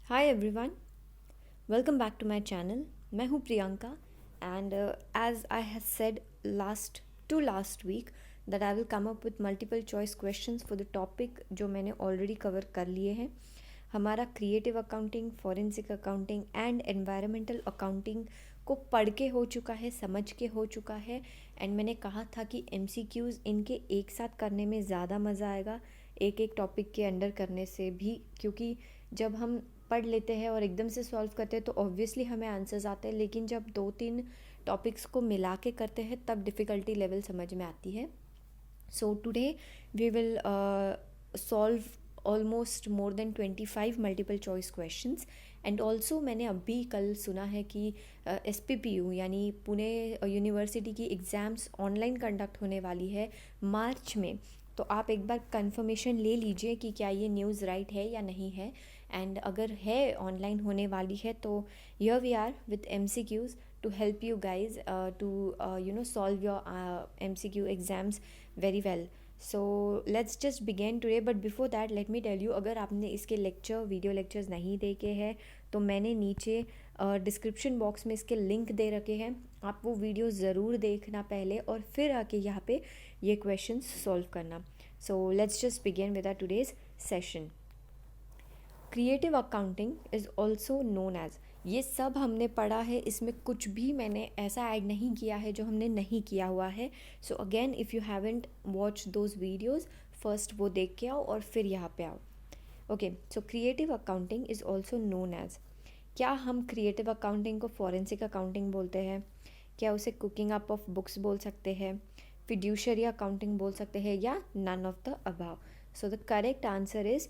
Hi everyone, welcome back to my channel. मैं हूँ Priyanka and as I have said last week that I will come up with multiple choice questions for the topic जो मैंने already cover कर लिए हैं। हमारा creative accounting, forensic accounting and environmental accounting को पढ़ के हो चुका है, समझ के हो चुका है। एंड मैंने कहा था कि एमसीक्यूज़ इनके एक साथ करने में ज़्यादा मज़ा आएगा एक एक टॉपिक के अंडर करने से भी, क्योंकि जब हम पढ़ लेते हैं और एकदम से सॉल्व करते हैं तो ऑब्वियसली हमें आंसर्स आते हैं, लेकिन जब दो तीन टॉपिक्स को मिला के करते हैं तब डिफ़िकल्टी लेवल समझ में आती है। So today we will solve almost more than 25 multiple choice questions. And also मैंने अभी कल सुना है कि SPPU यानी पुणे यूनिवर्सिटी की एग्ज़ाम्स ऑनलाइन कंडक्ट होने वाली है मार्च में। तो आप एक बार कंफर्मेशन ले लीजिए कि क्या ये न्यूज़ राइट है या नहीं है। एंड अगर है ऑनलाइन होने वाली है तो here we are with MCQs to help you guys to solve your MCQ exams very well. So let's just begin today, but before that let me tell you, अगर आपने इसके वीडियो लेक्चर्स नहीं देखे हैं तो मैंने नीचे डिस्क्रिप्शन बॉक्स में इसके लिंक दे रखे हैं। आप वो वीडियो ज़रूर देखना पहले और फिर आके यहाँ पे ये क्वेश्चन सॉल्व करना। So let's just begin with our today's session. Creative accounting is also known as, ये सब हमने पढ़ा है, इसमें कुछ भी मैंने ऐसा ऐड नहीं किया है जो हमने नहीं किया हुआ है। So again if you haven't watch those videos, first वो देख के आओ और फिर यहाँ पे आओ। Okay, so creative accounting is also known as, क्या हम क्रिएटिव अकाउंटिंग को फॉरेंसिक अकाउंटिंग बोलते हैं? क्या उसे कुकिंग अप ऑफ बुक्स बोल सकते हैं, फिड्यूशरी अकाउंटिंग बोल सकते हैं, या none of the above? So the correct answer is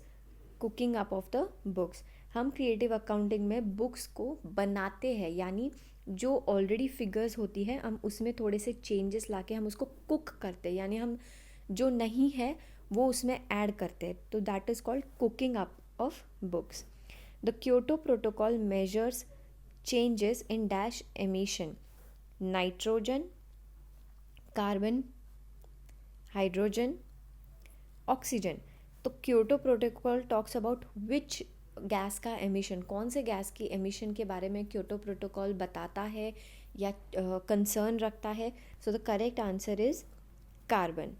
cooking up of the books. हम क्रिएटिव अकाउंटिंग में बुक्स को बनाते हैं, यानी जो ऑलरेडी फिगर्स होती है हम उसमें थोड़े से चेंजेस लाके हम उसको कुक करते हैं, यानी हम जो नहीं है वो उसमें ऐड करते हैं, तो that is called cooking up of books. The Kyoto protocol measures changes in dash emission, nitrogen, carbon, hydrogen, oxygen. तो Kyoto protocol talks about which gas का एमिशन, कौन से गैस की एमिशन के बारे में क्योटो प्रोटोकॉल बताता है या कंसर्न रखता है? So the correct answer is carbon.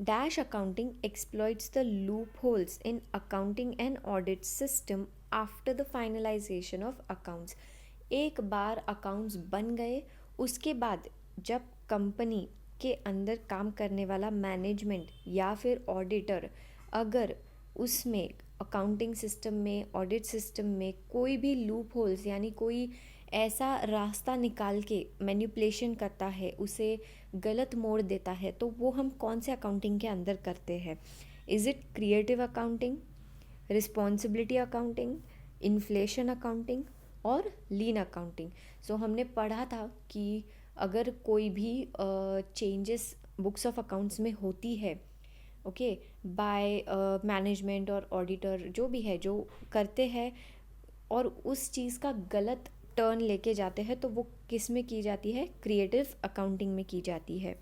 Dash accounting exploits the loopholes in accounting and audit system after the finalization of accounts. एक बार अकाउंट्स बन गए उसके बाद जब कंपनी के अंदर काम करने वाला मैनेजमेंट या फिर ऑडिटर अगर उसमें अकाउंटिंग सिस्टम में, ऑडिट सिस्टम में कोई भी लूप होल्स यानी कोई ऐसा रास्ता निकाल के मैनिपुलेशन करता है, उसे गलत मोड़ देता है, तो वो हम कौन से अकाउंटिंग के अंदर करते हैं? Is it creative accounting, responsibility accounting, inflation accounting और लीन अकाउंटिंग? सो हमने पढ़ा था कि अगर कोई भी चेंजेस बुक्स ऑफ अकाउंट्स में होती है, ओके, बाय मैनेजमेंट और ऑडिटर जो भी है जो करते हैं और उस चीज़ का गलत टर्न लेके जाते हैं, तो वो किस में की जाती है? क्रिएटिव अकाउंटिंग में की जाती है।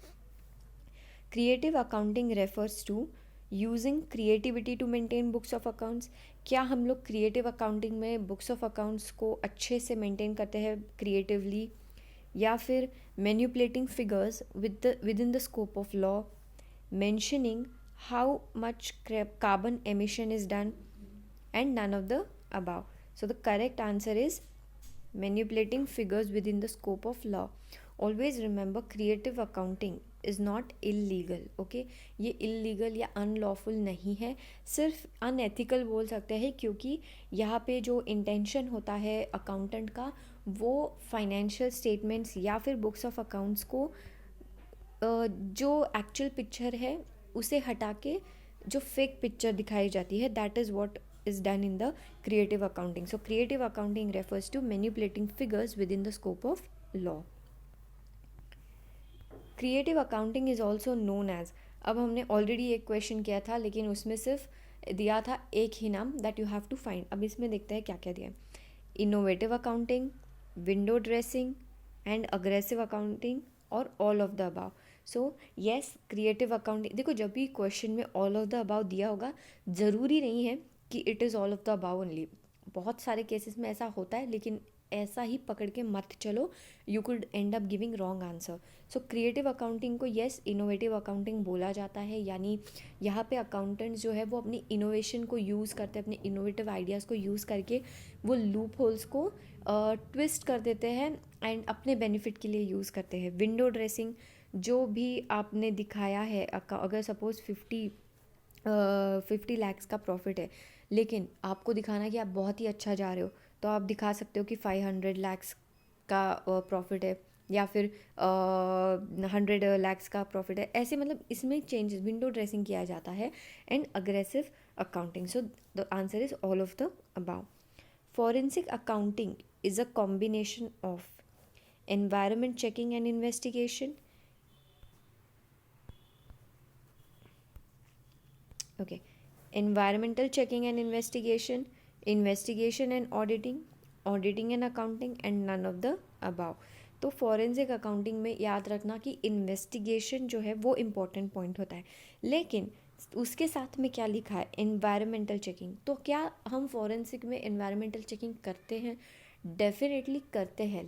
Creative accounting refers to using creativity to maintain books of accounts. क्या हम लोग क्रिएटिव अकाउंटिंग में बुक्स ऑफ अकाउंट्स को अच्छे से मेंटेन करते हैं क्रिएटिवली, या फिर manipulating figures within the scope of law, mentioning how much carbon emission is done, and none of the above? So the correct answer is manipulating figures within the scope of law. Always remember, creative accounting is not illegal, okay? ये illegal या unlawful नहीं है, सिर्फ unethical बोल सकते हैं, क्योंकि यहाँ पे जो intention होता है accountant का वो financial statements या फिर books of accounts को जो actual picture है उसे हटा के जो fake picture दिखाई जाती है, that is what is done in the creative accounting. So creative accounting refers to manipulating figures within the scope of law. Creative accounting is also known as, अब हमने ऑलरेडी एक क्वेश्चन किया था लेकिन उसमें सिर्फ दिया था एक ही नाम, that you have to find. अब इसमें देखते हैं क्या क्या दिया है। Innovative accounting, window dressing and aggressive accounting और all of the above. So yes, creative accounting, देखो जब भी क्वेश्चन में ऑल ऑफ द अबाउ दिया होगा, ज़रूरी नहीं है कि it is all of the above only. बहुत सारे केसेस में ऐसा होता है, लेकिन ऐसा ही पकड़ के मत चलो, you could and up giving wrong answer. So creative accounting को येस इनोवेटिव अकाउंटिंग बोला जाता है, यानी यहाँ पे अकाउंटेंट्स जो है वो अपनी इनोवेशन को यूज़ करते हैं, अपने इनोवेटिव आइडियाज़ को यूज़ करके वो लूप होल्स को ट्विस्ट कर देते हैं एंड अपने बेनिफिट के लिए यूज़ करते हैं। विंडो ड्रेसिंग जो भी आपने दिखाया है, अगर सपोज़ 50 लैक्स का प्रॉफिट है, लेकिन आपको दिखाना है कि आप बहुत ही अच्छा जा रहे हो, तो आप दिखा सकते हो कि 500 लैक्स का प्रॉफिट है, या फिर 100 लैक्स का प्रॉफिट है। ऐसे मतलब इसमें चेंजेस, विंडो ड्रेसिंग किया जाता है and aggressive accounting. So the answer is all of the above. Forensic accounting is a combination of environment checking and investigation. Okay. Environmental checking and investigation, investigation and auditing, auditing and accounting, and none of the above. तो forensic accounting में याद रखना कि investigation जो है वो important point होता है, लेकिन उसके साथ में क्या लिखा है, एनवायरमेंटल चेकिंग। तो क्या हम फॉरेंसिक में एनवायरमेंटल चेकिंग करते हैं? डेफिनेटली करते हैं,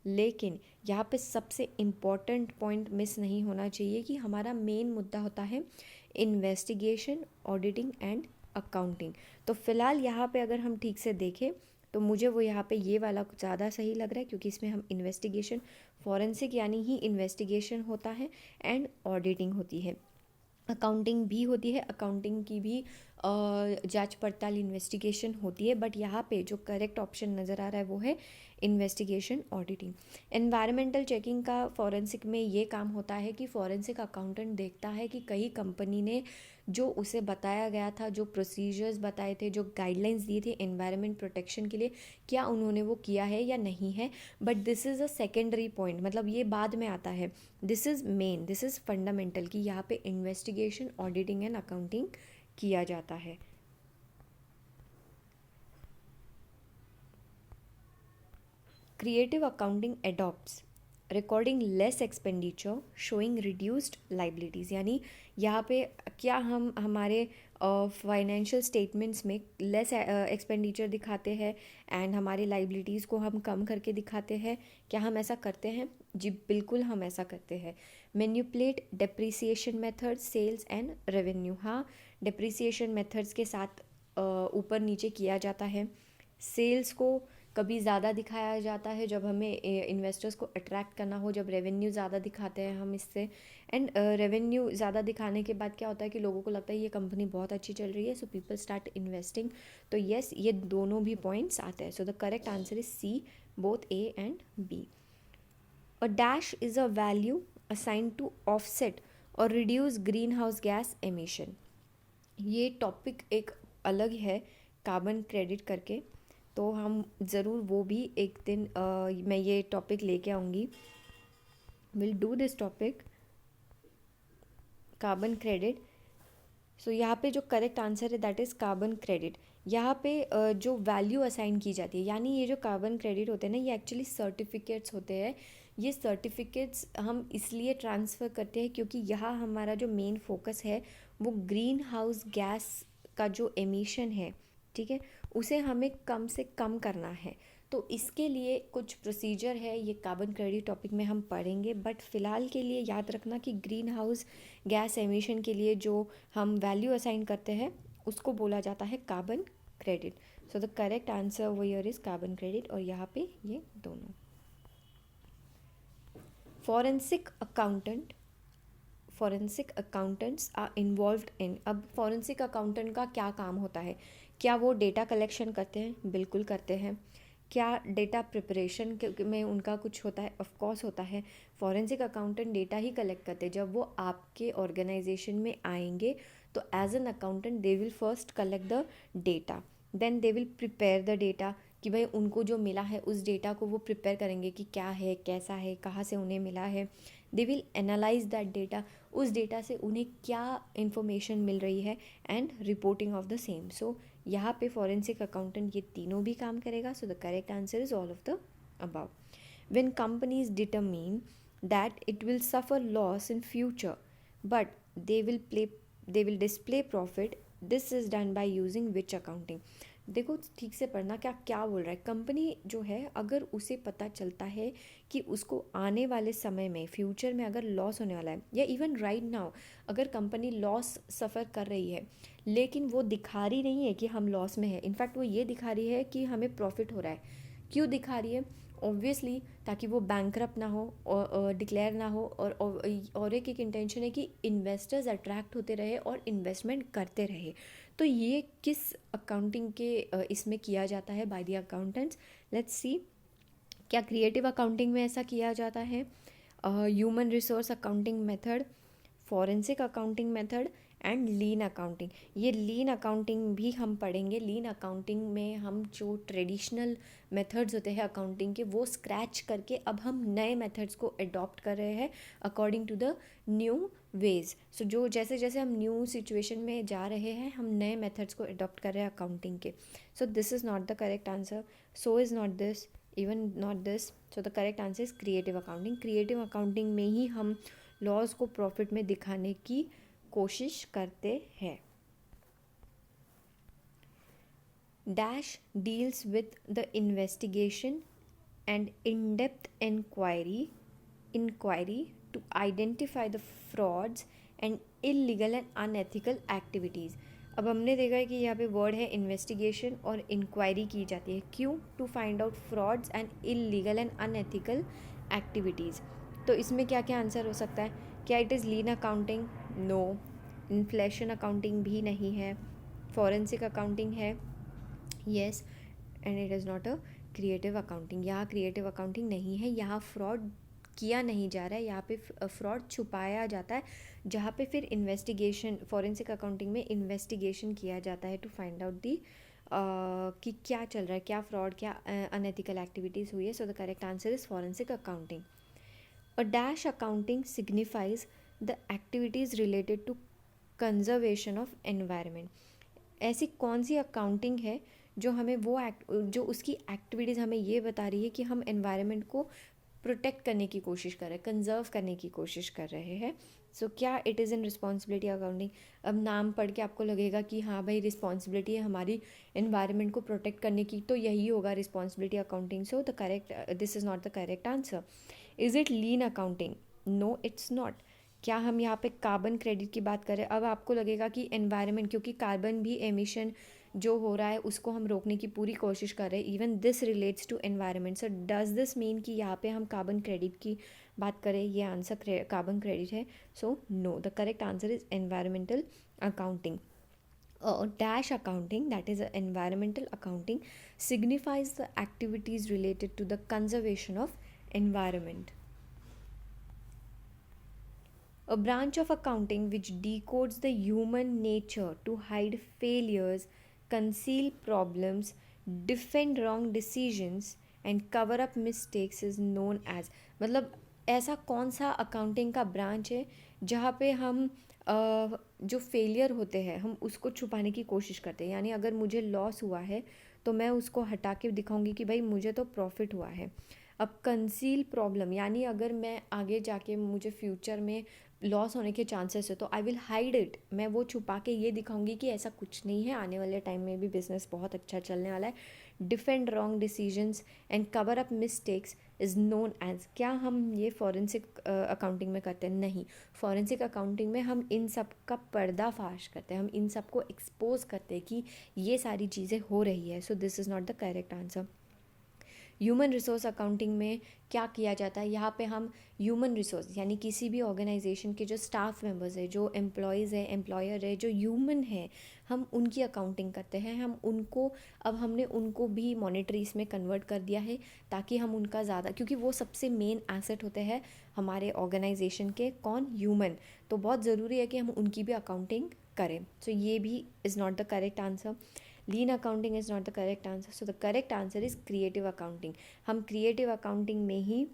लेकिन यहाँ पे सबसे इम्पॉर्टेंट पॉइंट मिस नहीं होना चाहिए कि हमारा मेन मुद्दा होता है इन्वेस्टिगेशन, ऑडिटिंग एंड अकाउंटिंग। तो फिलहाल यहाँ पे अगर हम ठीक से देखें तो मुझे वो यहाँ पे ये वाला कुछ ज़्यादा सही लग रहा है, क्योंकि इसमें हम इन्वेस्टिगेशन, फॉरेंसिक यानी ही इन्वेस्टिगेशन होता है एंड ऑडिटिंग होती है, अकाउंटिंग भी होती है, अकाउंटिंग की भी जांच पड़ताल इन्वेस्टिगेशन होती है, बट यहाँ पे जो करेक्ट ऑप्शन नज़र आ रहा है वो है इन्वेस्टिगेशन ऑडिटिंग। एनवायरमेंटल चेकिंग का फॉरेंसिक में ये काम होता है कि फॉरेंसिक अकाउंटेंट देखता है कि कहीं कंपनी ने जो उसे बताया गया था, जो प्रोसीजर्स बताए थे, जो गाइडलाइंस दी थी एनवायरनमेंट प्रोटेक्शन के लिए, क्या उन्होंने वो किया है या नहीं है। But this is a secondary point, मतलब ये बाद में आता है, this is main, this is fundamental कि यहाँ पे इन्वेस्टिगेशन, ऑडिटिंग एंड अकाउंटिंग किया जाता है। Creative accounting adopts recording less expenditure showing reduced liabilities, यानी यहाँ पे क्या हम हमारे फाइनेंशियल स्टेटमेंट्स में लेस एक्सपेंडिचर दिखाते हैं एंड हमारे लाइबिलिटीज़ को हम कम करके दिखाते हैं? क्या हम ऐसा करते हैं? जी बिल्कुल हम ऐसा करते हैं। Manipulate depreciation method sales and revenue, हाँ डेप्रिसिएशन मेथड्स के साथ ऊपर नीचे किया जाता है। सेल्स को कभी ज़्यादा दिखाया जाता है जब हमें इन्वेस्टर्स को अट्रैक्ट करना हो, जब रेवेन्यू ज़्यादा दिखाते हैं हम इससे, एंड रेवेन्यू ज़्यादा दिखाने के बाद क्या होता है कि लोगों को लगता है ये कंपनी बहुत अच्छी चल रही है, सो पीपल स्टार्ट इन्वेस्टिंग। तो येस, ये दोनों भी पॉइंट्स आते हैं। So the correct answer is C, both A and B. A dash is a value assign to offset और reduce greenhouse gas emission. ये टॉपिक एक अलग है, कार्बन क्रेडिट करके, तो हम ज़रूर वो भी एक दिन मैं ये टॉपिक लेके आऊँगी, will do this topic, carbon credit. So यहाँ पे जो करेक्ट आंसर है दैट इज़ कार्बन क्रेडिट। यहाँ पे जो वैल्यू असाइन की जाती है, यानी ये जो कार्बन क्रेडिट होते हैं ना, ये एक्चुअली सर्टिफिकेट्स होते हैं। ये सर्टिफिकेट्स हम इसलिए ट्रांसफ़र करते हैं क्योंकि यहाँ हमारा जो मेन फोकस है वो ग्रीन हाउस गैस का जो एमिशन है, ठीक है, उसे हमें कम से कम करना है। तो इसके लिए कुछ प्रोसीजर है, ये कार्बन क्रेडिट टॉपिक में हम पढ़ेंगे, बट फ़िलहाल के लिए याद रखना कि ग्रीन हाउस गैस एमिशन के लिए जो हम वैल्यू असाइन करते हैं उसको बोला जाता है carbon credit. So the correct answer over here is carbon credit, और यहाँ पे ये दोनों। Forensic accountants are involved in, अब फॉरेंसिक अकाउंटेंट का क्या काम होता है? क्या वो डेटा कलेक्शन करते हैं? बिल्कुल करते हैं। क्या डेटा प्रिपरेशन में उनका कुछ होता है? ऑफ कोर्स होता है। फॉरेंसिक अकाउंटेंट डेटा ही कलेक्ट करते हैं। जब वो आपके ऑर्गेनाइजेशन में आएंगे तो as an accountant they will first collect the data, then they will prepare the data, कि भाई उनको जो मिला है उस डेटा को वो प्रिपेयर करेंगे कि क्या है, कैसा है, कहाँ से उन्हें मिला है। They will analyse that data, उस डेटा से उन्हें क्या इन्फॉर्मेशन मिल रही है, and reporting of the same. So यहाँ पे फॉरेंसिक अकाउंटेंट ये तीनों भी काम करेगा। So the correct answer is all of the above. When companies determine that it will suffer loss in future, but they will display profit. This is done by using which accounting? देखो ठीक से पढ़ना, क्या क्या बोल रहा है। Company जो है अगर उसे पता चलता है कि उसको आने वाले समय में फ्यूचर में अगर लॉस होने वाला है, या इवन राइट नाउ अगर कंपनी लॉस सफ़र कर रही है लेकिन वो दिखा रही नहीं है कि हम लॉस में है, इनफैक्ट वो ये दिखा रही है कि हमें प्रॉफिट हो रहा है। क्यों दिखा रही है? ऑब्वियसली ताकि वो बैंकरप्ट ना हो और डिक्लेयर ना हो, और एक इंटेंशन है कि इन्वेस्टर्स अट्रैक्ट होते रहे और इन्वेस्टमेंट करते रहे। तो ये किस अकाउंटिंग के इसमें किया जाता है by the accountants? Let's see. क्या क्रिएटिव अकाउंटिंग में ऐसा किया जाता है? Human resource accounting method, forensic accounting method and lean accounting. ये लीन अकाउंटिंग भी हम पढ़ेंगे। लीन अकाउंटिंग में हम जो ट्रेडिशनल मेथड्स होते हैं अकाउंटिंग के वो स्क्रैच करके अब हम नए मेथड्स को अडॉप्ट कर रहे हैं according to the new ways. So जो जैसे जैसे हम न्यू सिचुएशन में जा रहे हैं हम नए मेथड्स को अडॉप्ट कर रहे हैं अकाउंटिंग के। So this is not the correct answer, so is not this, even not this. So the correct answer is creative accounting. Creative accounting में ही हम लॉस को प्रॉफिट में दिखाने की कोशिश करते हैं। Dash deals with the investigation and in depth inquiry to identify the frauds and illegal and unethical activities. अब हमने देखा है कि यहाँ पे वर्ड है इन्वेस्टिगेशन और इंक्वायरी की जाती है। क्यों? To find out frauds and illegal and unethical activities. तो इसमें क्या क्या आंसर हो सकता है? क्या it is lean accounting? No. Inflation accounting भी नहीं है। फॉरेंसिक अकाउंटिंग है, yes, and it is not a creative accounting. यहाँ क्रिएटिव अकाउंटिंग नहीं है, यहाँ फ्रॉड किया नहीं जा रहा है, यहाँ पे फ्रॉड छुपाया जाता है, जहाँ पे फिर इन्वेस्टिगेशन, फॉरेंसिक अकाउंटिंग में इन्वेस्टिगेशन किया जाता है टू फाइंड आउट दी कि क्या चल रहा है, क्या फ्रॉड, क्या अनएथिकल एक्टिविटीज़ हुई है। So the correct answer is forensic accounting. A dash accounting signifies the activities related to conservation of environment. ऐसी कौन सी अकाउंटिंग है जो हमें जो उसकी एक्टिविटीज़ हमें ये बता रही है कि हम एनवायरनमेंट को प्रोटेक्ट करने की कोशिश कर रहे हैं, कंजर्व करने की कोशिश कर रहे हैं। सो क्या it is in responsibility accounting? अब नाम पढ़ के आपको लगेगा कि हाँ भाई रिस्पॉन्सिबिलिटी है हमारी एनवायरनमेंट को प्रोटेक्ट करने की, तो यही होगा responsibility accounting. So the correct, this is not the correct answer. Is it lean accounting? No, it's not. क्या हम यहाँ पे कार्बन क्रेडिट की बात करें? अब आपको लगेगा कि एनवायरनमेंट, क्योंकि कार्बन भी एमिशन जो हो रहा है उसको हम रोकने की पूरी कोशिश कर रहे हैं, even this relates to environment. So does this mean कि यहाँ पे हम कार्बन क्रेडिट की बात करें? ये आंसर कार्बन क्रेडिट है। So no, the correct answer is environmental accounting. Dash accounting, that is environmental accounting, signifies the activities related to the conservation of environment. A branch of accounting which decodes the human nature to hide failures, conceal problems, defend wrong decisions and cover up mistakes is known as। मतलब ऐसा कौन सा accounting का branch है जहाँ पे हम जो फेलियर होते हैं हम उसको छुपाने की कोशिश करते हैं। यानी अगर मुझे लॉस हुआ है तो मैं उसको हटा के दिखाऊंगी कि भाई मुझे तो प्रॉफिट हुआ है। अब कंसील प्रॉब्लम, यानी अगर मैं आगे जाके मुझे फ्यूचर में लॉस होने के चांसेस है तो आई विल हाइड इट, मैं वो छुपा के ये दिखाऊंगी कि ऐसा कुछ नहीं है, आने वाले टाइम में भी बिजनेस बहुत अच्छा चलने वाला है। Defend wrong decisions and cover up mistakes is known as. क्या हम ये फॉरेंसिक अकाउंटिंग में करते हैं? नहीं। फॉरेंसिक अकाउंटिंग में हम इन सब का पर्दाफाश करते हैं, हम इन सब को एक्सपोज करते हैं कि ये सारी चीज़ें हो रही है। So this is not the correct answer. Human resource accounting में क्या किया जाता है? यहाँ पे हम ह्यूमन रिसोर्स यानी किसी भी ऑर्गेनाइजेशन के जो स्टाफ मेंबर्स है, जो एम्प्लॉयज़ है, एम्प्लॉयर है, जो ह्यूमन है, हम उनकी अकाउंटिंग करते हैं। हम उनको, अब हमने उनको भी मॉनेटरीज में कन्वर्ट कर दिया है ताकि हम उनका ज़्यादा, क्योंकि वो सबसे मेन एसेट होते हैं हमारे ऑर्गेनाइजेशन के। कौन? ह्यूमन। तो बहुत ज़रूरी है कि हम उनकी भी अकाउंटिंग करें। सो ये भी is not the correct answer. Lean accounting is not the correct answer. So the correct answer is creative accounting. हम क्रिएटिव अकाउंटिंग में ही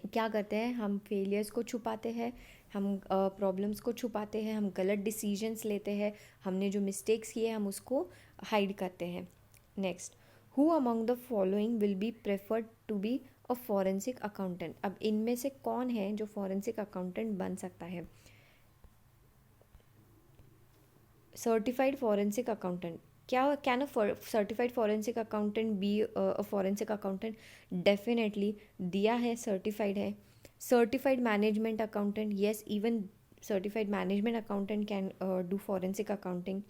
क्या करते हैं? हम फेलियर्स को छुपाते हैं, हम प्रॉब्लम्स को छुपाते हैं, हम गलत डिसीजंस लेते हैं, हमने जो मिस्टेक्स किए हम उसको हाइड करते हैं। Next, who among the following will be preferred to be a और फॉरेंसिक अकाउंटेंट। अब इनमें से कौन है जो फॉरेंसिक अकाउंटेंट बन सकता है? Certified forensic accountant. क्या can a certified forensic accountant be a forensic accountant? Definitely दिया है, सर्टिफाइड है। Certified management accountant, yes, even certified management accountant can do forensic accounting.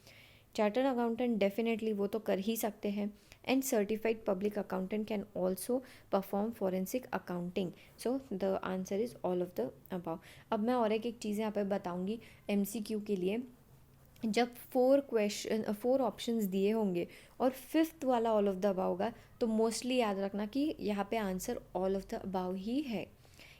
Chartered accountant definitely वो तो कर ही सकते हैं। And certified public accountant can also perform forensic accounting. So the answer is all of the above. अब मैं और एक चीज़ यहाँ पे बताऊँगी MCQ के लिए। जब 4 ऑप्शंस दिए होंगे और फिफ्थ वाला ऑल ऑफ द अबाव होगा, तो मोस्टली याद रखना कि यहाँ पे answer all of the above ही है।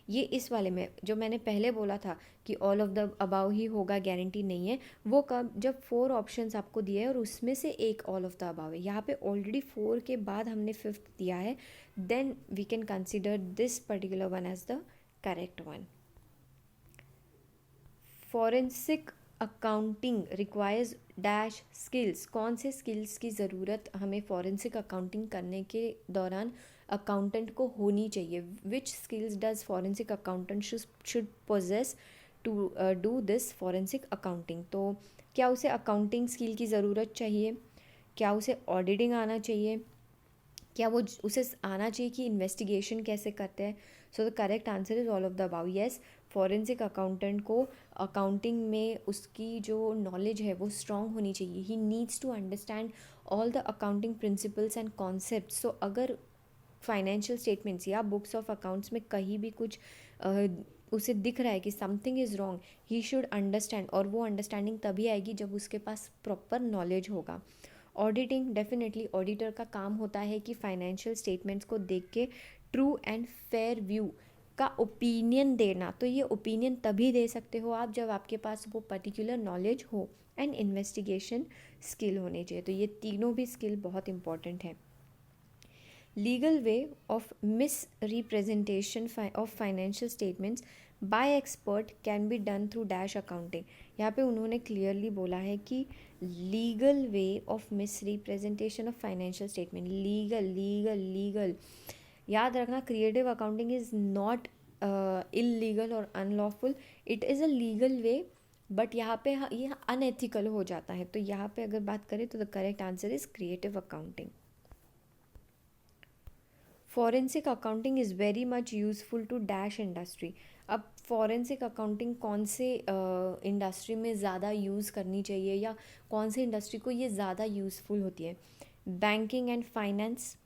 ये इस वाले में जो मैंने पहले बोला था कि ऑल ऑफ द अबाव ही होगा, गारंटी नहीं है, वो कब? जब 4 ऑप्शंस आपको दिए हैं और उसमें से एक ऑल ऑफ द अबाव है। यहाँ पे ऑलरेडी 4 के बाद हमने फिफ्थ दिया है, then we can consider this particular one as the correct one. Forensic accounting requires dash skills. कौन से स्किल्स की ज़रूरत हमें फॉरेंसिक अकाउंटिंग करने के दौरान अकाउंटेंट को होनी चाहिए? Which skills does forensic accountant should possess to do this forensic accounting? तो क्या उसे अकाउंटिंग स्किल की ज़रूरत चाहिए? क्या उसे ऑडिटिंग आना चाहिए? क्या वो उसे आना चाहिए कि इन्वेस्टिगेशन कैसे करते हैं? So the correct answer is all of the above. Yes, forensic accountant को अकाउंटिंग में उसकी जो नॉलेज है वो स्ट्रॉन्ग होनी चाहिए। He needs to understand all the accounting principles and concept. So अगर फाइनेंशियल स्टेटमेंट्स या बुक्स ऑफ अकाउंट्स में कहीं भी कुछ उसे दिख रहा है कि something is wrong, he should understand, और वो अंडरस्टैंडिंग तभी आएगी जब उसके पास प्रॉपर नॉलेज होगा। ऑडिटिंग, डेफिनेटली ऑडिटर का काम होता है कि फाइनेंशियल स्टेटमेंट्स को देख के ट्रू एंड फेयर व्यू का ओपिनियन देना। तो ये ओपिनियन तभी दे सकते हो आप जब आपके पास वो पर्टिकुलर नॉलेज हो एंड इन्वेस्टिगेशन स्किल होनी चाहिए। तो ये तीनों भी स्किल बहुत इंपॉर्टेंट है। Legal way of misrepresentation of financial statements by expert can be done through dash accounting. यहाँ पे उन्होंने क्लियरली बोला है कि legal way of misrepresentation of financial statement, legal legal legal, याद रखना creative accounting is not illegal और unlawful, it is a legal way, but यहाँ पे ये अनएथिकल हो जाता है। तो यहाँ पे अगर बात करें तो the correct answer is creative accounting. Forensic accounting is very much useful to dash industry. अब फॉरेंसिक अकाउंटिंग कौन से इंडस्ट्री में ज़्यादा यूज़ करनी चाहिए या कौन से इंडस्ट्री को ये ज़्यादा यूज़फुल होती है? Banking and finance,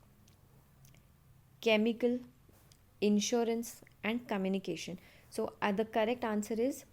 chemical, insurance and communication. So the correct answer is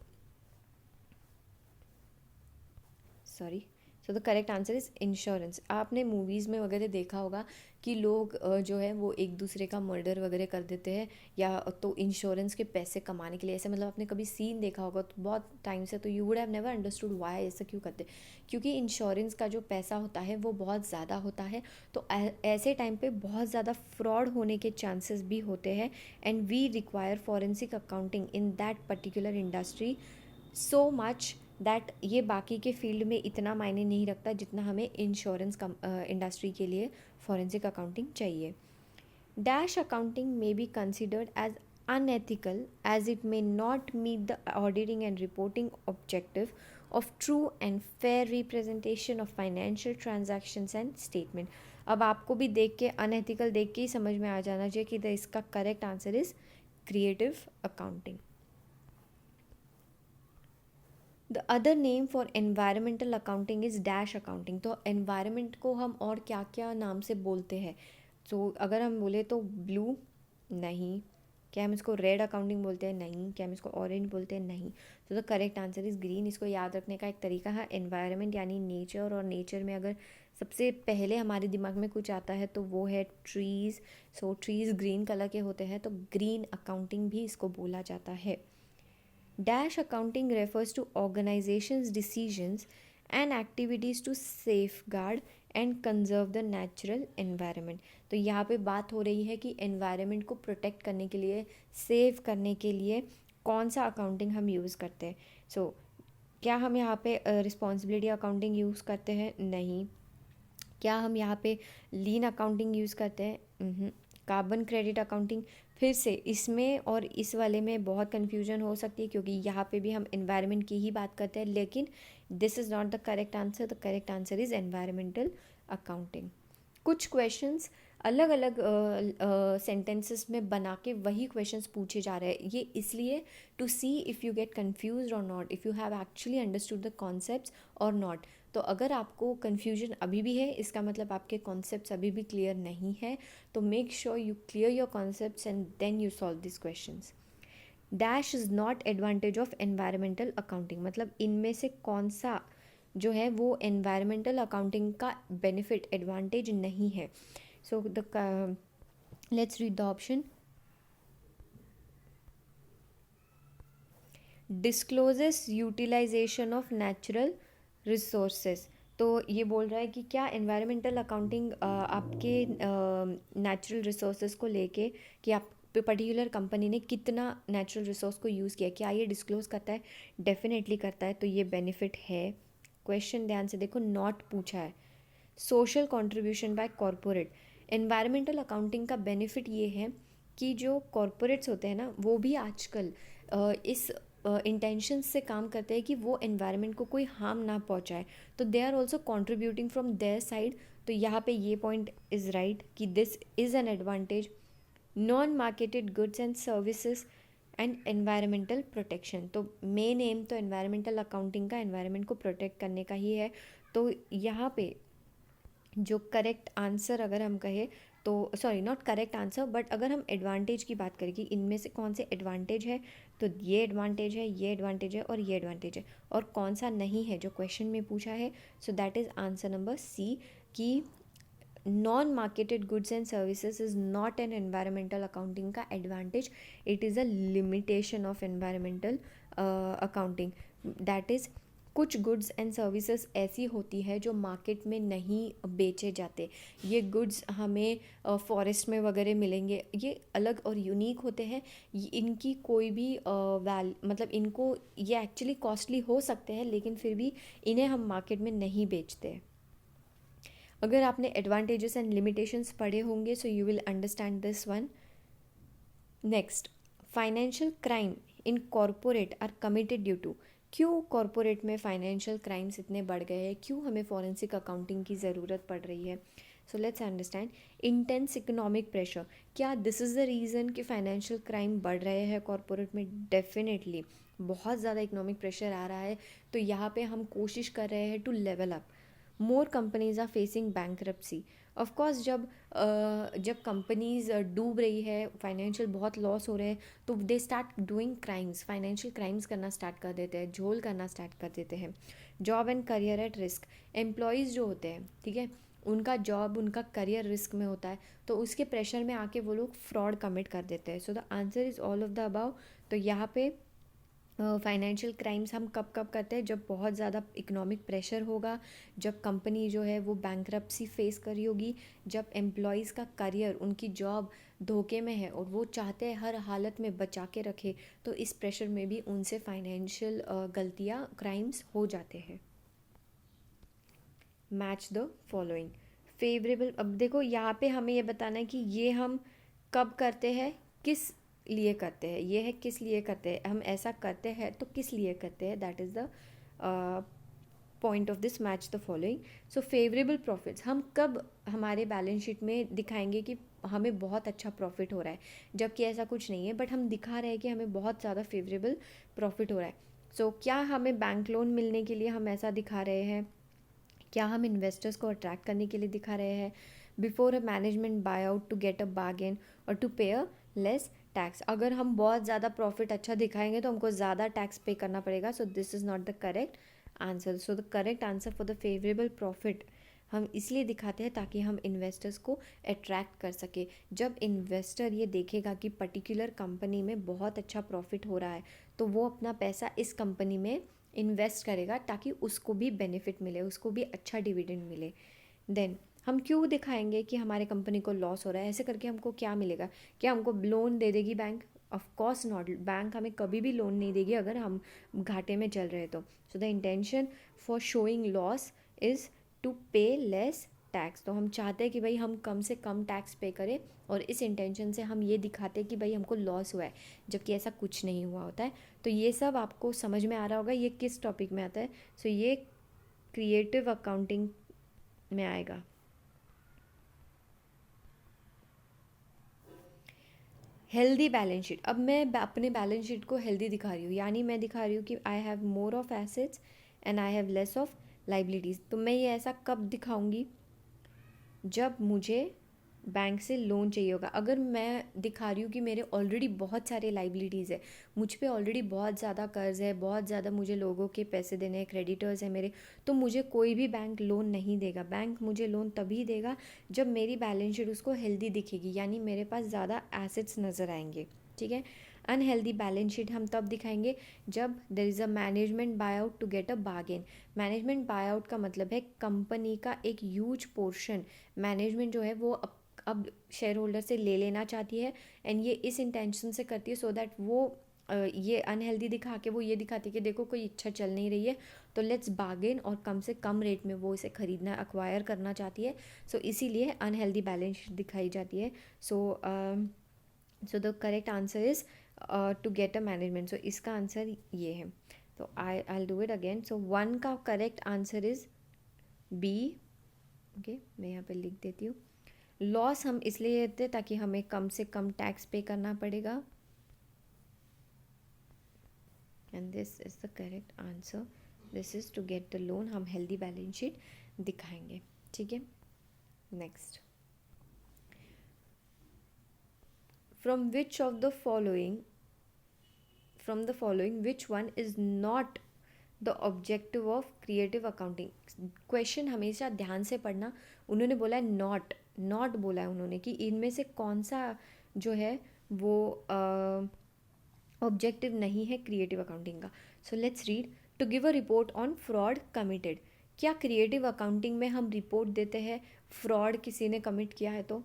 the correct answer is insurance. आपने मूवीज़ में वगैरह देखा होगा कि लोग जो है वो एक दूसरे का मर्डर वगैरह कर देते हैं या तो इंश्योरेंस के पैसे कमाने के लिए। ऐसे मतलब आपने कभी सीन देखा होगा तो बहुत टाइम से, तो you would have never understood why ऐसा क्यों करते, क्योंकि इंश्योरेंस का जो पैसा होता है वो बहुत ज़्यादा होता है। तो ऐसे टाइम पे बहुत ज़्यादा फ्रॉड होने के चांसेस भी होते हैं and we require forensic accounting in that particular industry so much that ये बाकी के फील्ड में इतना मायने नहीं रखता जितना हमें इंश्योरेंस इंडस्ट्री के लिए फॉरेंसिक अकाउंटिंग चाहिए। Dash accounting may be considered as unethical as it may not meet the auditing and reporting objective of true and fair representation of financial transactions and statement। अब आपको भी देख के unethical देख के ही समझ में आ जाना चाहिए कि इसका correct answer is creative accounting. The other name for environmental accounting is dash accounting. तो एनवायरमेंट को हम और क्या क्या नाम से बोलते हैं? तो अगर हम बोले तो ब्लू, नहीं। क्या हम इसको रेड अकाउंटिंग बोलते हैं? नहीं। क्या हम इसको ऑरेंज बोलते हैं? नहीं। तो the correct answer is green. इसको याद रखने का एक तरीका है, एनवायरनमेंट यानी नेचर, और नेचर में अगर सबसे पहले हमारे दिमाग में कुछ आता है तो वो है ट्रीज़। सो ट्रीज़ ग्रीन कलर के होते हैं, तो ग्रीन अकाउंटिंग भी इसको बोला जाता है। Dash accounting refers to organizations' decisions and activities to safeguard and conserve the natural environment। तो यहाँ पे बात हो रही है कि environment को protect करने के लिए, सेव करने के लिए कौन सा अकाउंटिंग हम यूज़ करते हैं? सो क्या हम यहाँ पे रिस्पॉन्सिबिलिटी अकाउंटिंग यूज़ करते हैं? नहीं। क्या हम यहाँ पे लीन अकाउंटिंग यूज़ करते हैं? कार्बन क्रेडिट अकाउंटिंग, फिर से इसमें और इस वाले में बहुत कन्फ्यूजन हो सकती है, क्योंकि यहाँ पे भी हम एनवायरनमेंट की ही बात करते हैं, लेकिन this is not the correct answer. The correct answer is environmental accounting. कुछ क्वेश्चंस अलग अलग सेंटेंसेस में बना के वही क्वेश्चंस पूछे जा रहे हैं. ये इसलिए to see if you get confuse और not, if you have actually understood the concepts और नॉट. तो अगर आपको कन्फ्यूजन अभी भी है, इसका मतलब आपके कॉन्सेप्ट्स अभी भी क्लियर नहीं है. तो make sure you clear your concepts and then you solve this questions. Dash is not advantage of environmental accounting, मतलब इनमें से कौन सा जो है वो एनवायरमेंटल अकाउंटिंग का बेनिफिट एडवांटेज नहीं है. So the let's read the option. Discloses utilisation of natural resources. तो ये बोल रहा है कि क्या एनवायरमेंटल अकाउंटिंग आपके नेचुरल रिसोर्सेज को लेके कि आप पर्टिकुलर कंपनी ने कितना नेचुरल रिसोर्स को यूज़ किया, क्या ये डिस्क्लोज करता है? डेफिनेटली करता है, तो ये बेनिफिट है. क्वेश्चन ध्यान से देखो, नॉट पूछा है. Social contribution by corporate. Environmental accounting का बेनिफिट ये है कि जो कॉरपोरेट्स होते हैं ना, वो भी आजकल इस इंटेंशन से काम करते हैं कि वो एनवायरनमेंट को कोई हार्म ना पहुंचाए. तो they are also contributing from their side. तो यहाँ पे ये पॉइंट इज़ राइट कि this is an advantage. Non marketed goods and services and environmental protection. तो मेन एम तो एनवायरमेंटल अकाउंटिंग का एनवायरनमेंट को प्रोटेक्ट करने का ही है. तो यहाँ पे जो करेक्ट आंसर अगर हम कहें तो, sorry not correct answer, but अगर हम एडवांटेज की बात करें कि इनमें से कौन से एडवांटेज है, तो ये एडवांटेज है, ये एडवांटेज है और ये एडवांटेज है. और कौन सा नहीं है जो क्वेश्चन में पूछा है, so that is answer number C, कि non marketed goods and services is not an environmental accounting का advantage. It is a limitation of environmental accounting. That is कुछ गुड्स एंड सर्विसेज ऐसी होती है जो मार्केट में नहीं बेचे जाते. ये गुड्स हमें फॉरेस्ट में वगैरह मिलेंगे, ये अलग और यूनिक होते हैं. इनकी कोई भी मतलब इनको ये एक्चुअली कॉस्टली हो सकते हैं, लेकिन फिर भी इन्हें हम मार्केट में नहीं बेचते. अगर आपने एडवांटेजेस एंड लिमिटेशंस पढ़े होंगे, so you will understand this one. Next, financial crime in corporate are committed due to. क्यों कॉरपोरेट में फाइनेंशियल क्राइम्स इतने बढ़ गए हैं, क्यों हमें फॉरेंसिक अकाउंटिंग की ज़रूरत पड़ रही है? So let's understand. Intense economic pressure. क्या दिस इज़ द रीज़न कि फाइनेंशियल क्राइम बढ़ रहे हैं कॉरपोरेट में? डेफिनेटली बहुत ज़्यादा इकोनॉमिक प्रेशर आ रहा है. तो यहाँ पे हम कोशिश कर रहे हैं to level up. More companies are facing bankruptcy. Of course जब कंपनीज डूब रही है, फाइनेंशियल बहुत लॉस हो रहे हैं, तो they start doing crimes, financial crimes करना स्टार्ट कर देते हैं, झोल करना स्टार्ट कर देते हैं. Job and career at risk. Employees जो होते हैं, ठीक है, उनका जॉब, उनका करियर रिस्क में होता है, तो उसके प्रेशर में आके वो लोग फ्रॉड कमिट कर देते हैं. So the answer is all of the above. तो यहाँ पे फाइनेंशियल क्राइम्स हम कब कब करते हैं? जब बहुत ज़्यादा इकोनॉमिक प्रेशर होगा, जब कंपनी जो है वो बैंक्रप्सी फेस करी होगी, जब एम्प्लॉयज़ का करियर, उनकी जॉब धोखे में है और वो चाहते हैं हर हालत में बचा के रखे, तो इस प्रेशर में भी उनसे फाइनेंशियल गलतियाँ, क्राइम्स हो जाते हैं. Match the following. फेवरेबल. अब देखो यहाँ पे हमें ये बताना है कि ये हम कब करते हैं, किस लिए करते हैं. ये है किस लिए करते हैं, हम ऐसा करते हैं तो किस लिए करते हैं. That is the point of this match the following. So favourable profits हम कब हमारे बैलेंस शीट में दिखाएंगे कि हमें बहुत अच्छा प्रॉफिट हो रहा है, जबकि ऐसा कुछ नहीं है, बट हम दिखा रहे हैं कि हमें बहुत ज़्यादा फेवरेबल प्रॉफिट हो रहा है. सो क्या हमें बैंक लोन मिलने के लिए हम ऐसा दिखा रहे हैं? क्या हम इन्वेस्टर्स को अट्रैक्ट करने के लिए दिखा रहे हैं? Before a management buy out to get a bargain or to pay a less tax. अगर हम बहुत ज़्यादा प्रॉफिट अच्छा दिखाएंगे तो हमको ज़्यादा टैक्स पे करना पड़ेगा. So this is not the correct answer. So the correct answer for the favourable profit हम इसलिए दिखाते हैं ताकि हम इन्वेस्टर्स को अट्रैक्ट कर सके. जब इन्वेस्टर ये देखेगा कि पर्टिकुलर कंपनी में बहुत अच्छा प्रॉफिट हो रहा है, तो वो अपना पैसा इस कंपनी में इन्वेस्ट करेगा ताकि उसको भी बेनिफिट मिले, उसको भी अच्छा डिविडेंड मिले. देन हम क्यों दिखाएंगे कि हमारे कंपनी को लॉस हो रहा है? ऐसे करके हमको क्या मिलेगा? क्या हमको लोन दे देगी bank? Of course not. Bank हमें कभी भी लोन नहीं देगी अगर हम घाटे में चल रहे तो. So the intention for showing loss is to pay less tax, तो हम चाहते हैं कि भाई हम कम से कम टैक्स पे करें, और इस इंटेंशन से हम ये दिखाते हैं कि भाई हमको लॉस हुआ है, जबकि ऐसा कुछ नहीं हुआ होता है। तो ये सब आपको समझ में आ रहा होगा ये किस टॉपिक में आता है। सो ये क्रिएटिव अकाउंटिंग में आएगा। हेल्दी बैलेंस शीट, अब मैं अपने बैलेंस शीट को हेल्दी दिखा रही हूँ, यानी मैं दिखा रही हूँ कि I have more of assets and I have less of liabilities. तो मैं ये ऐसा कब दिखाऊंगी, जब मुझे बैंक से लोन चाहिए होगा। अगर मैं दिखा रही हूँ कि मेरे ऑलरेडी बहुत सारे लाइबिलिटीज़ है, मुझ पे ऑलरेडी बहुत ज़्यादा कर्ज है, बहुत ज़्यादा मुझे लोगों के पैसे देने हैं, क्रेडिटर्स हैं मेरे, तो मुझे कोई भी बैंक लोन नहीं देगा। बैंक मुझे लोन तभी देगा जब मेरी बैलेंस शीट उसको हेल्दी दिखेगी, यानी मेरे पास ज़्यादा एसेट्स नज़र आएंगे। ठीक है। अनहेल्दी बैलेंस शीट हम तब दिखाएंगे जब there is a management buy out to get a bargain. Management buy out का मतलब है कंपनी का एक ह्यूज पोर्शन मैनेजमेंट जो है वो अब शेयर होल्डर से ले लेना चाहती है, एंड ये इस इंटेंशन से करती है सो दैट वो ये अनहेल्दी दिखा के वो ये दिखाती है कि देखो कोई इच्छा चल नहीं रही है, तो लेट्स बार्गेन, और कम से कम रेट में वो इसे खरीदना अक्वायर करना चाहती है। सो इसीलिए अनहेल्दी बैलेंस शीट दिखाई जाती है। So the correct answer is to get a management. So इसका आंसर ये है। तो I do it again. So 1 का correct answer is B. Okay, मैं यहाँ पे लिख देती हूँ। लॉस हम इसलिए लेते हैं ताकि हमें कम से कम टैक्स पे करना पड़ेगा, and this is the correct answer. This is to get the loan, हम हेल्दी बैलेंस शीट दिखाएंगे। ठीक है। Next, from which of the following from the following which one is not the objective of creative accounting. Question हमेशा ध्यान से पढ़ना। उन्होंने बोला है नॉट बोला है उन्होंने कि इनमें से कौन सा जो है वो ऑब्जेक्टिव नहीं है क्रिएटिव अकाउंटिंग का। So let's read. To give a report on fraud committed. क्या क्रिएटिव अकाउंटिंग में हम रिपोर्ट देते हैं फ्रॉड किसी ने कमिट किया है? तो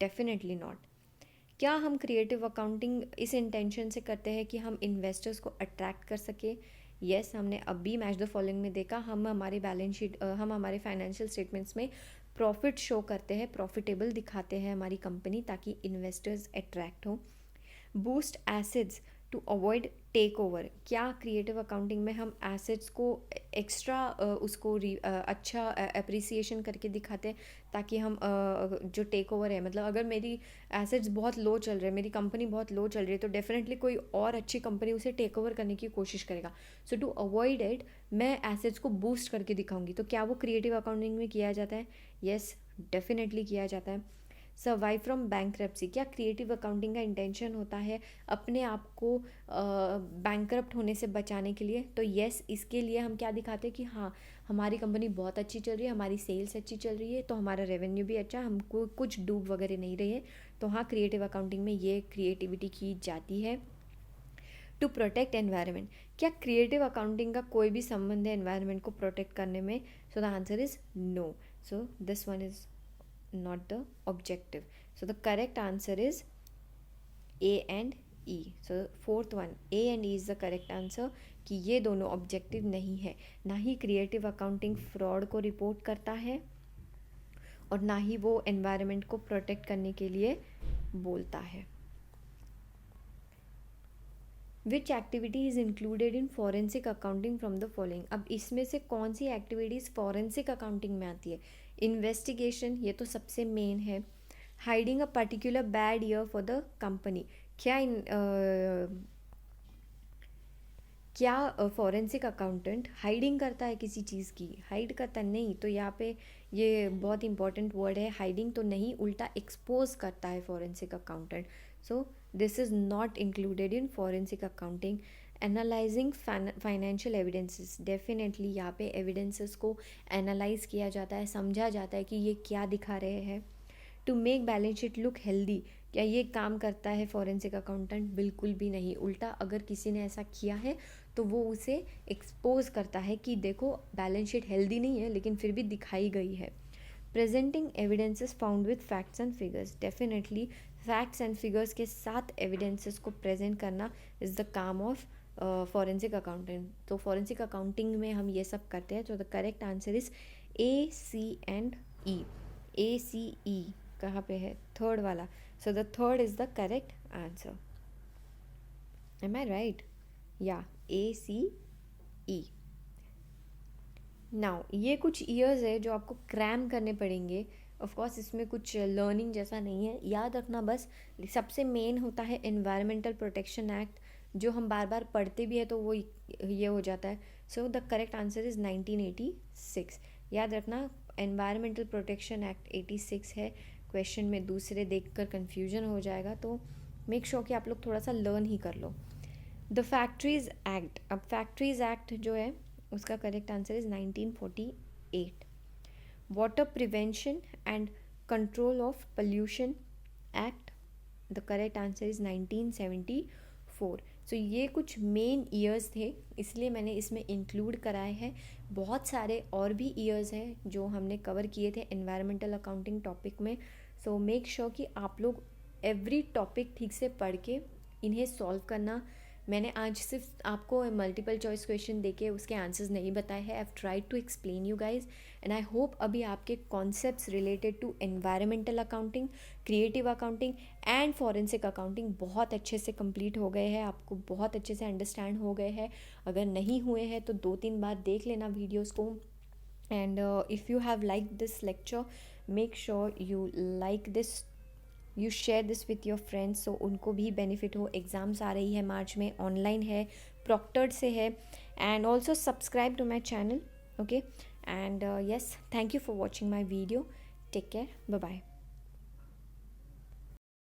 डेफिनेटली नॉट। क्या हम क्रिएटिव अकाउंटिंग इस इंटेंशन से करते हैं कि हम इन्वेस्टर्स को अट्रैक्ट कर सके? यस, हमने अभी मैच द फॉलोइंग में देखा, हम हमारी बैलेंस शीट हम हमारे फाइनेंशियल स्टेटमेंट्स में प्रॉफिट शो करते हैं, प्रॉफिटेबल दिखाते हैं हमारी कंपनी, ताकि इन्वेस्टर्स अट्रैक्ट हो। Boost assets to avoid take over. क्या क्रिएटिव अकाउंटिंग में हम एसेट्स को एक्स्ट्रा उसको अच्छा अप्रिसिएशन करके दिखाते हैं ताकि हम जो टेक ओवर है, मतलब अगर मेरी एसेट्स बहुत लो चल रहे हैं, मेरी कंपनी बहुत लो चल रही है, तो डेफिनेटली कोई और अच्छी कंपनी उसे टेक ओवर करने की कोशिश करेगा। सो टू अवॉइड इट मैं एसेट्स को बूस्ट करके दिखाऊंगी। तो क्या वो क्रिएटिव अकाउंटिंग में किया जाता है? येस, डेफिनेटली किया जाता है। Survive from bankruptcy. क्या क्रिएटिव अकाउंटिंग का इंटेंशन होता है अपने आप को बैंकरप्ट होने से बचाने के लिए? तो येस, इसके लिए हम क्या दिखाते हैं कि हाँ हमारी कंपनी बहुत अच्छी चल रही है, हमारी सेल्स अच्छी चल रही है, तो हमारा रेवेन्यू भी अच्छा है, हमको कुछ डूब वगैरह नहीं रही है। तो हाँ, क्रिएटिव अकाउंटिंग में ये क्रिएटिविटी की जाती है। To protect environment. क्या क्रिएटिव अकाउंटिंग का कोई भी संबंध है एनवायरनमेंट को प्रोटेक्ट करने में? So the answer is no. So this one is not the objective. So the correct answer is A and E. So fourth one, A and E is the correct answer कि ये दोनों objective नहीं है। ना ही creative accounting fraud को report करता है और ना ही वो एनवायरनमेंट को प्रोटेक्ट करने के लिए बोलता है। Which activity is included in forensic accounting from the following. अब इसमें से कौन सी एक्टिविटीज़ फॉरेंसिक अकाउंटिंग में आती है? इन्वेस्टिगेशन, ये तो सबसे मेन है। Hiding a particular bad year for the company. क्या फॉरेंसिक अकाउंटेंट हाइडिंग करता है किसी चीज़ की? हाइड करता नहीं। तो यहाँ पे ये बहुत इंपॉर्टेंट वर्ड है, हाइडिंग तो नहीं, उल्टा एक्सपोज करता है forensic accountant. So this is not included in forensic accounting. Analysing financial evidences, definitely यहाँ पे एविडेंसेस को एनालाइज किया जाता है, समझा जाता है कि ये क्या दिखा रहे हैं। To make balance sheet look healthy, क्या ये काम करता है फॉरेंसिक अकाउंटेंट? बिल्कुल भी नहीं। उल्टा अगर किसी ने ऐसा किया है तो वो उसे एक्सपोज करता है कि देखो बैलेंस शीट हेल्दी नहीं है लेकिन फिर भी दिखाई गई है। Presenting evidences found with facts and figures, definitely facts and figures के साथ एविडेंसेस को प्रेजेंट करना इज़ द काम ऑफ फॉरेंसिक अकाउंटेंट। तो फॉरेंसिक अकाउंटिंग में हम ये सब करते हैं। तो the correct answer is A, C and E, ACE कहाँ पे है, थर्ड वाला. So the third is the correct answer. Am I right? या ACE. नाउ ये कुछ ईयर्स है जो आपको क्रैम करने पड़ेंगे. ऑफ कोर्स इसमें कुछ लर्निंग जैसा नहीं है, याद रखना बस. सबसे मेन होता है एनवायरमेंटल प्रोटेक्शन एक्ट, जो हम बार बार पढ़ते भी है तो वो ये हो जाता है. So the correct answer is 1986. याद रखना, एनवायरमेंटल प्रोटेक्शन एक्ट 86 है. क्वेश्चन में दूसरे देखकर कन्फ्यूजन हो जाएगा, तो मेक श्योर कि आप लोग थोड़ा सा लर्न ही कर लो. द फैक्ट्रीज एक्ट, अब फैक्ट्रीज एक्ट जो है उसका correct answer is 1948. Water prevention and control of pollution act, the correct answer is 1974. सो ये कुछ मेन ईयर्स थे, इसलिए मैंने इसमें इंक्लूड कराए हैं. बहुत सारे और भी ईयर्स हैं जो हमने कवर किए थे एनवायरमेंटल अकाउंटिंग टॉपिक में. सो मेक श्योर कि आप लोग एवरी टॉपिक ठीक से पढ़ के इन्हें सॉल्व करना. मैंने आज सिर्फ आपको मल्टीपल चॉइस क्वेश्चन देके उसके आंसर्स नहीं बताए हैं. I have tried to explain you guys, and I hope अभी आपके concepts related to environmental accounting, creative accounting and forensic accounting बहुत अच्छे से कंप्लीट हो गए हैं, आपको बहुत अच्छे से अंडरस्टैंड हो गए हैं. अगर नहीं हुए हैं तो 2-3 बार देख लेना वीडियोज़ को. And if you have like this lecture, make sure you like this, you share this with your friends, so उनको भी बेनिफिट हो. एग्ज़ाम्स आ रही है मार्च में, ऑनलाइन है, प्रॉक्टर्ड से है. And also subscribe to my channel. Okay, and yes, thank you for watching my video. Take care, bye bye.